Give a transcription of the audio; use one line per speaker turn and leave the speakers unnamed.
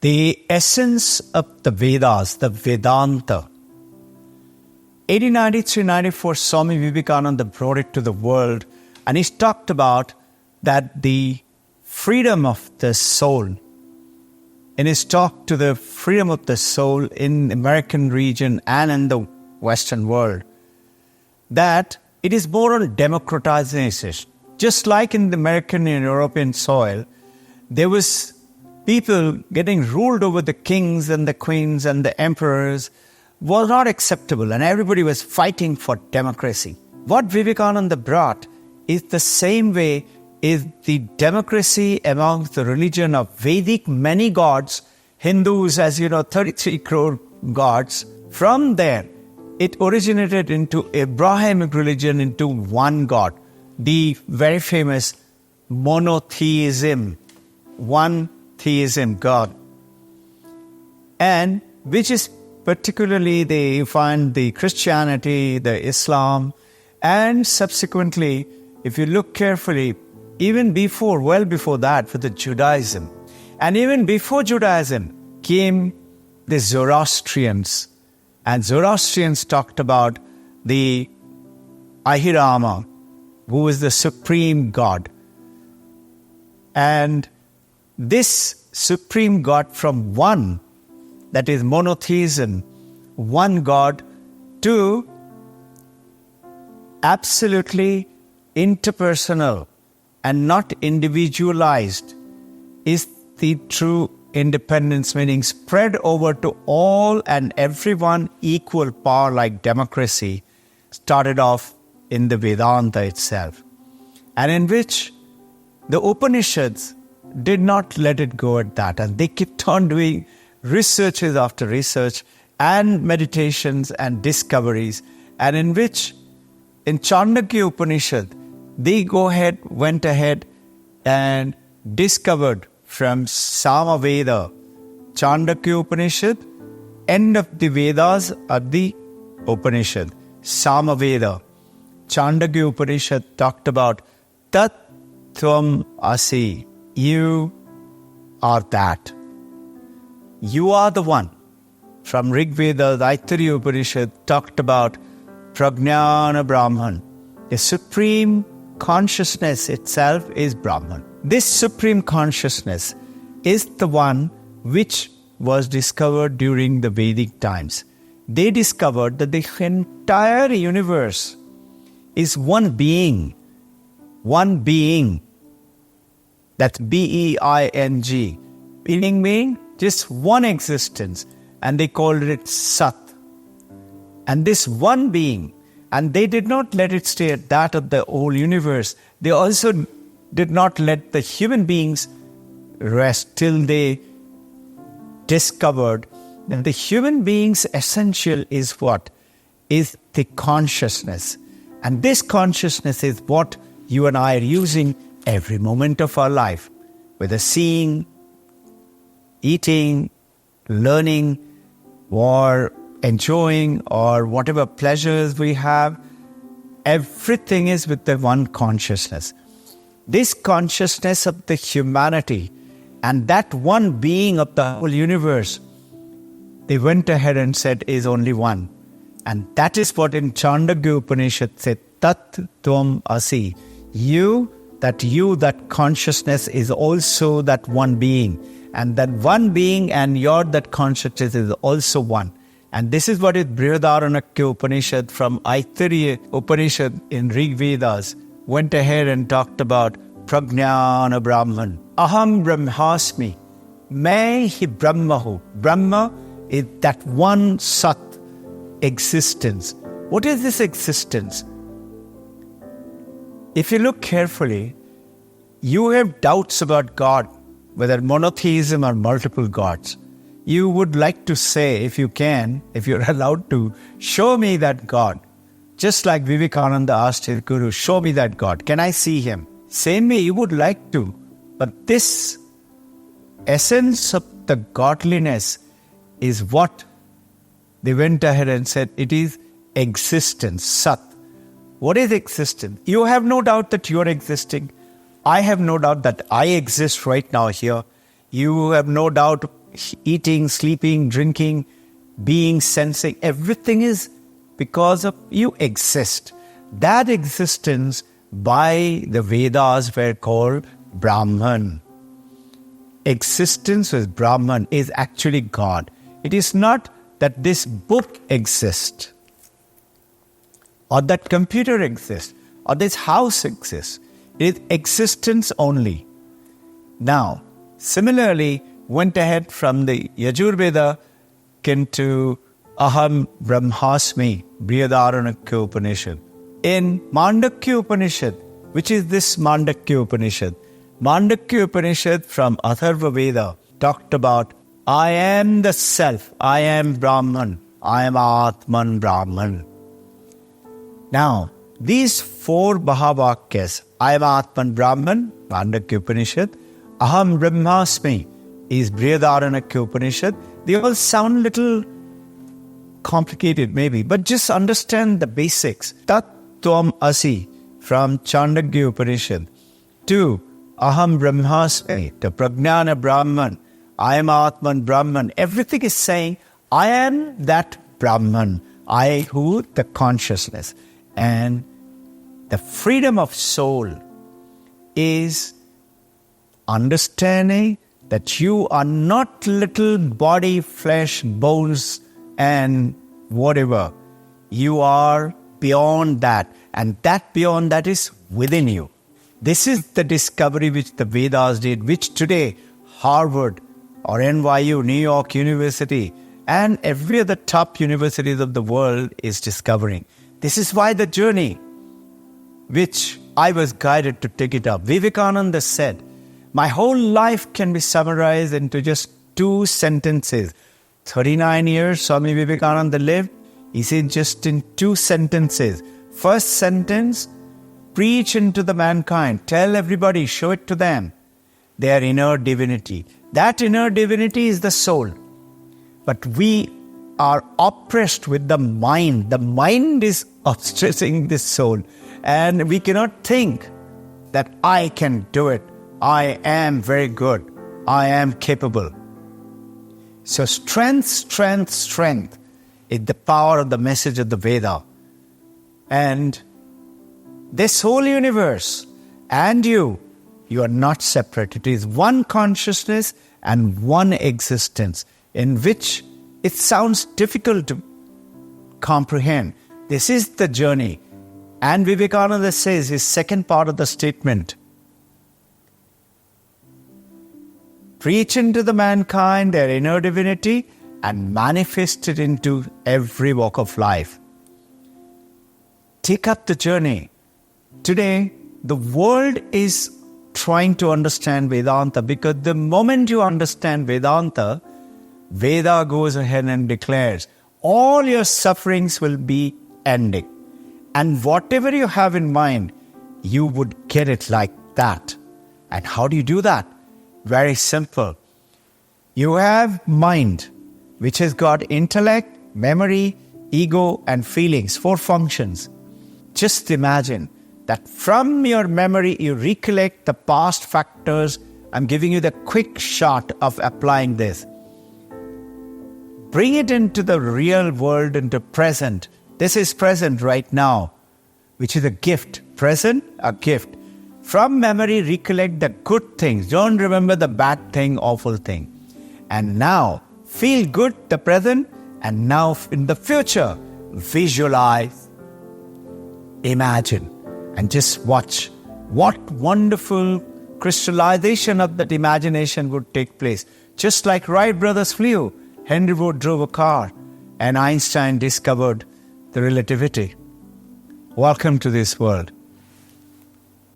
The essence of the Vedas, the Vedanta. 1893-94, Swami Vivekananda brought it to the world, and he talked about that the freedom of the soul. In his talk to the freedom of the soul in American region and in the Western world, that it is more on democratization. Just like in the American and European soil, there was people getting ruled over the kings and the queens and the emperors was not acceptable, and everybody was fighting for democracy. What Vivekananda brought is the same way is the democracy amongst the religion of Vedic many gods, Hindus, as you know, 33 crore gods. From there, it originated into Abrahamic religion, into one God, the very famous monotheism, one theism God, and which is particularly they find the Christianity, the Islam, and subsequently, if you look carefully, even before, well before that, for the Judaism, and even before Judaism came the Zoroastrians, and Zoroastrians talked about the Ahirama, who is the supreme God, and this supreme God from one, that is monotheism, one God, to absolutely interpersonal and not individualized, is the true independence, meaning spread over to all and everyone equal power like democracy, started off in the Vedanta itself, and in which the Upanishads did not let it go at that, and they kept on doing researches after research and meditations and discoveries, and in which in Chandogya Upanishad they went ahead and discovered from Samaveda, Chandogya Upanishad, end of the Vedas are the Upanishad, Samaveda. Chandogya Upanishad talked about Tat Tvam Asi, you are that. You are the one. From Rig Veda, the Aitariya Upanishad talked about Prajnana Brahman. The supreme consciousness itself is Brahman. This supreme consciousness is the one which was discovered during the Vedic times. They discovered that the entire universe is one being. One being. That's B-E-I-N-G. Meaning just one existence, and they called it Sat. And this one being, and they did not let it stay at that of the whole universe. They also did not let the human beings rest till they discovered that the human being's essential is what? Is the consciousness. And this consciousness is what you and I are using every moment of our life, whether seeing, eating, learning, or enjoying, or whatever pleasures we have, everything is with the one consciousness. This consciousness of the humanity and that one being of the whole universe, they went ahead and said is only one. And that is what in Chandogya Upanishad said, Tat Tvam Asi. That consciousness is also that one being. And that one being and that consciousness is also one. And this is what is Brihadaranyaka Upanishad from Aitariya Upanishad in Rig Vedas went ahead and talked about Prajnana Brahman. Aham Brahmasmi. Main hi Brahma hu. Brahma is that one Sat existence. What is this existence? If you look carefully, you have doubts about God, whether monotheism or multiple gods. You would like to say, if you can, if you're allowed to, show me that God. Just like Vivekananda asked his Guru, show me that God. Can I see him? Same way you would like to. But this essence of the godliness is what they went ahead and said, it is existence, Sat. What is existence? You have no doubt that you are existing. I have no doubt that I exist right now here. You have no doubt eating, sleeping, drinking, being, sensing, everything is because of you exist. That existence by the Vedas were called Brahman. Existence with Brahman is actually God. It is not that this book exists, or that computer exists, or this house exists. It is existence only. Now, similarly, went ahead from the Yajurveda into Aham Brahmasmi, Brihadaranyaka Upanishad. In Mandakya Upanishad, which is this Mandakya Upanishad, Mandakya Upanishad from Atharva Veda talked about, I am the self, I am Brahman, I am Atman Brahman. Now, these 4 Mahavakyas, I am Atman Brahman, Mandakya Upanishad, Aham Brahmasmi is Brihadaranyaka Upanishad. They all sound a little complicated maybe, but just understand the basics. Tat Tvam Asi from Chandogya Upanishad to Aham Brahmasmi, the Prajnana Brahman, I am Atman Brahman. Everything is saying, I am that Brahman. I who? The consciousness. And the freedom of soul is understanding that you are not little body, flesh, bones, and whatever. You are beyond that. And that beyond that is within you. This is the discovery which the Vedas did, which today Harvard or NYU, New York University, and every other top universities of the world is discovering. This is why the journey which I was guided to take it up. Vivekananda said, my whole life can be summarized into just 2 sentences. 39 years Swami Vivekananda lived. He said just in 2 sentences. First sentence, preach into the mankind. Tell everybody, show it to them. Their inner divinity. That inner divinity is the soul. But we are oppressed with the mind. The mind is obstructing this soul. And we cannot think that I can do it. I am very good. I am capable. So strength, strength, strength is the power of the message of the Veda. And this whole universe and you are not separate. It is one consciousness and one existence in which it sounds difficult to comprehend. This is the journey. And Vivekananda says his second part of the statement, preach into the mankind their inner divinity and manifest it into every walk of life. Take up the journey. Today, the world is trying to understand Vedanta because the moment you understand Vedanta, Veda goes ahead and declares all your sufferings will be ending. And whatever you have in mind, you would get it like that. And how do you do that? Very simple. You have mind, which has got intellect, memory, ego, and feelings, 4 functions. Just imagine that from your memory you recollect the past factors. I'm giving you the quick shot of applying this. Bring it into the real world, into present. This is present right now, which is a gift. Present, a gift. From memory, recollect the good things. Don't remember the bad thing, awful thing. And now, feel good, the present, and now in the future, visualize, imagine, and just watch what wonderful crystallization of that imagination would take place. Just like Wright brothers flew, Henry Ford drove a car, and Einstein discovered the relativity. Welcome to this world.